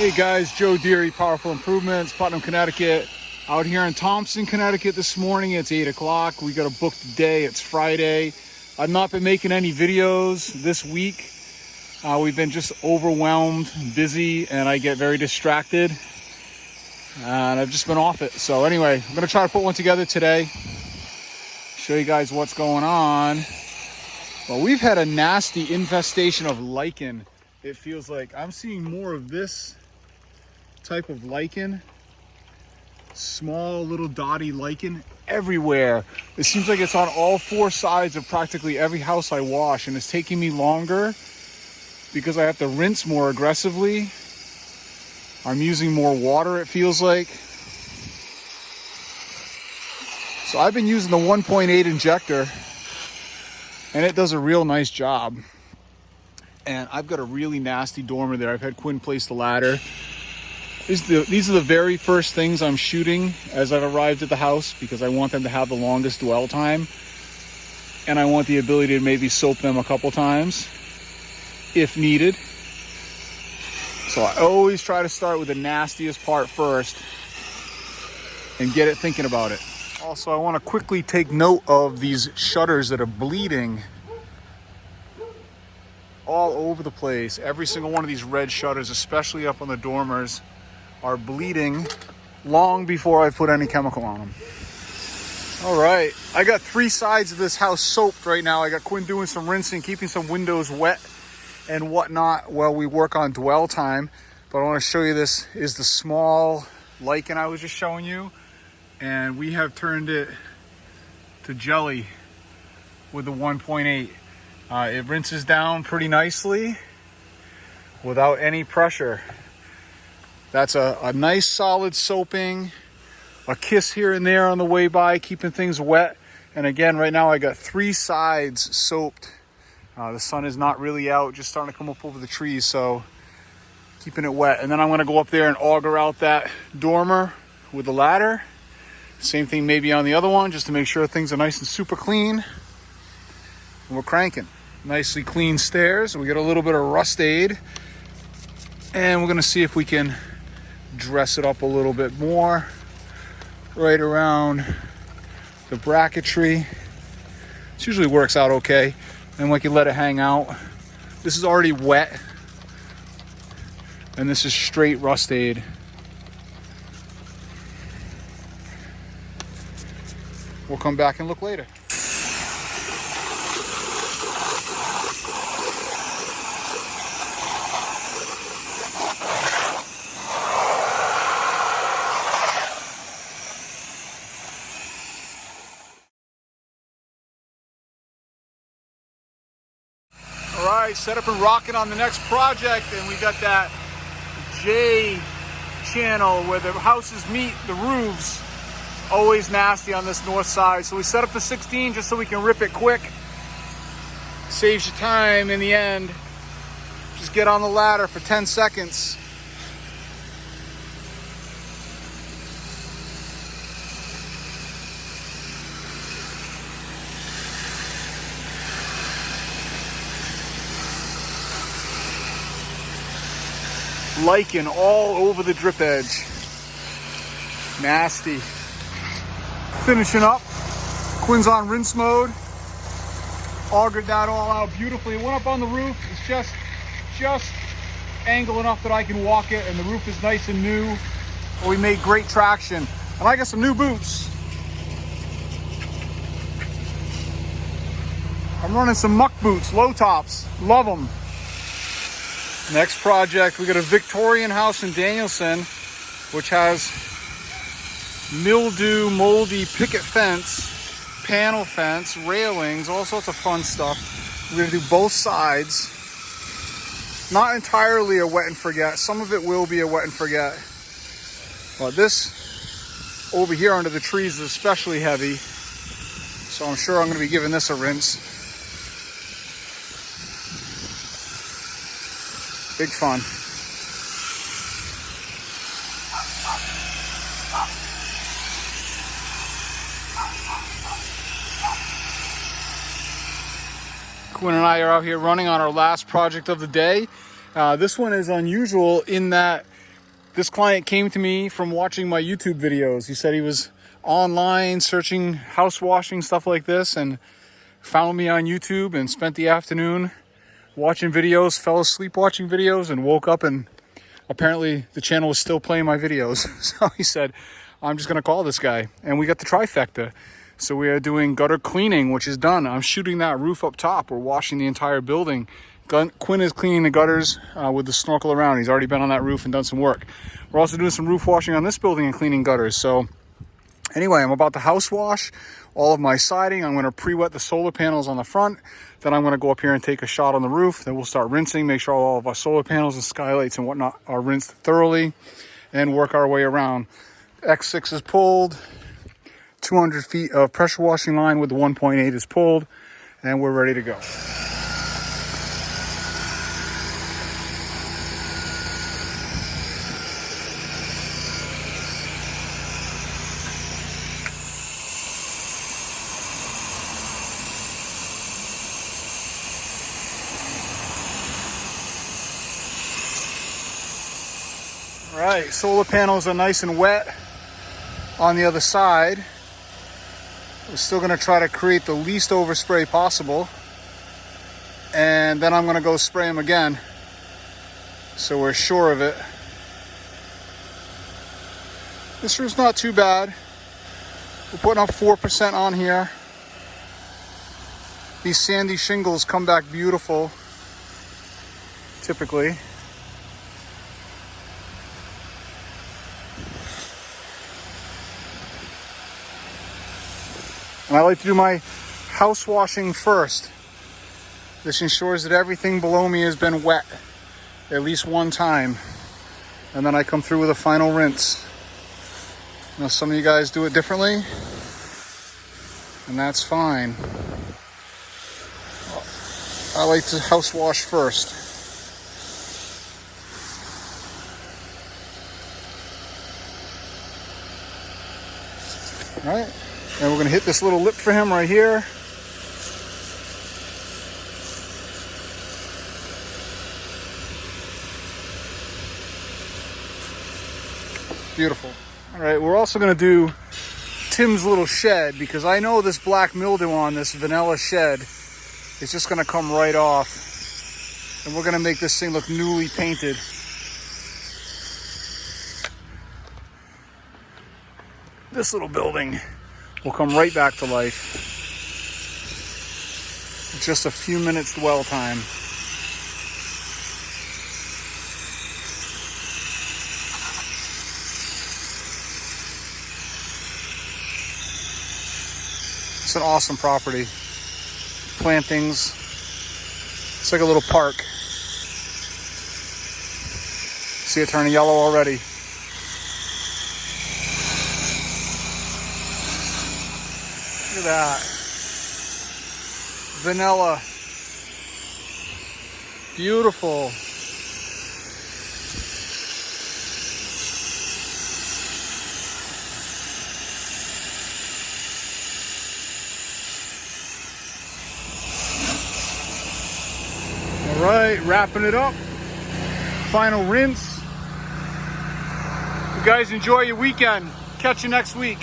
Hey guys, Joe Deary, Powerful Improvements, Putnam, Connecticut. Out here in Thompson, Connecticut this morning. It's 8 o'clock. We got a booked day. It's Friday. I've not been making any videos this week. We've been just overwhelmed, busy, and I get very distracted. And I've just been off it. So anyway, I'm going to try to put one together today. Show you guys what's going on. Well, we've had a nasty infestation of lichen. It feels like I'm seeing more of this type of lichen, small little dotty lichen everywhere. It seems like it's on all four sides of practically every house I wash, and it's taking me longer because I have to rinse more aggressively. I'm using more water, it feels like. So I've been using the 1.8 injector, and it does a real nice job. And I've got a really nasty dormer there. I've had Quinn place the ladder. These are the very first things I'm shooting as I've arrived at the house because I want them to have the longest dwell time. And I want the ability to maybe soap them a couple times if needed. So I always try to start with the nastiest part first and get it thinking about it. Also, I want to quickly take note of these shutters that are bleeding all over the place. Every single one of these red shutters, especially up on the dormers, are bleeding long before I put any chemical on them. All right, I got three sides of this house soaped right now. I got Quinn doing some rinsing, keeping some windows wet and whatnot while we work on dwell time. But I want to show you, this is the small lichen I was just showing you, and we have turned it to jelly with the 1.8. It rinses down pretty nicely without any pressure. That's a nice solid soaping, a kiss here and there on the way by, keeping things wet. And again, right now I got three sides soaped. The sun is not really out, just starting to come up over the trees, so keeping it wet. And then I'm gonna go up there and auger out that dormer with the ladder. Same thing maybe on the other one, just to make sure things are nice and super clean. And we're cranking. Nicely clean stairs. We got a little bit of rust aid. And we're gonna see if we can dress it up a little bit more right around the bracketry. This usually works out okay. And like you let it hang out. This is already wet. And this is straight rust aid. We'll come back and look later. All right, set up and rocking on the next project, and we got that J channel where the houses meet, the roofs. Always nasty on this north side. So we set up the 16 just so we can rip it quick. Saves you time in the end. Just get on the ladder for 10 seconds. Lichen all over the drip edge. Nasty. Finishing up. Quinn's on rinse mode. Augered that all out beautifully. It went up on the roof. It's just angle enough that I can walk it, and the roof is nice and new. We made great traction. And I got some new boots. I'm running some muck boots, low tops. Love them. Next project, we got a Victorian house in Danielson, which has mildew, moldy picket fence, panel fence, railings, all sorts of fun stuff. We're gonna do both sides. Not entirely a wet and forget. Some of it will be a wet and forget. But this over here under the trees is especially heavy. So I'm sure I'm gonna be giving this a rinse. Big fun. Quinn and I are out here running on our last project of the day. This one is unusual in that This client came to me from watching my YouTube videos. He said he was online searching house washing, stuff like this, and found me on YouTube and spent the afternoon watching videos, fell asleep watching videos, and woke up and apparently the channel was still playing my videos. So he said, I'm just gonna call this guy. And we got the trifecta. So we are doing gutter cleaning, which is done. I'm shooting that roof up top. We're washing the entire building. Quinn is cleaning the gutters with the snorkel around. He's already been on that roof and done some work. We're also doing some roof washing on this building and cleaning gutters. So anyway, I'm about to house wash all of my siding. I'm gonna pre-wet the solar panels on the front. Then I'm gonna go up here and take a shot on the roof. Then we'll start rinsing, make sure all of our solar panels and skylights and whatnot are rinsed thoroughly, and work our way around. X6 is pulled. 200 feet of pressure washing line with the 1.8 is pulled, and we're ready to go. All right, solar panels are nice and wet on the other side. We're still going to try to create the least overspray possible, and then I'm going to go spray them again so we're sure of it. This roof's not too bad. We're putting up 4% on here. These sandy shingles come back beautiful typically. And I like to do my house washing first. This ensures that everything below me has been wet at least one time. And then I come through with a final rinse. Now some of you guys do it differently, and that's fine. I like to house wash first. All right. And we're going to hit this little lip for him right here. Beautiful. All right, we're also going to do Tim's little shed, because I know this black mildew on this vanilla shed is just going to come right off. And we're going to make this thing look newly painted. This little building will come right back to life. Just a few minutes dwell time. It's an awesome property. Plantings. It's like a little park. See it turning yellow already. Look at that. Vanilla. Beautiful. All right, wrapping it up. Final rinse. You guys enjoy your weekend. Catch you next week.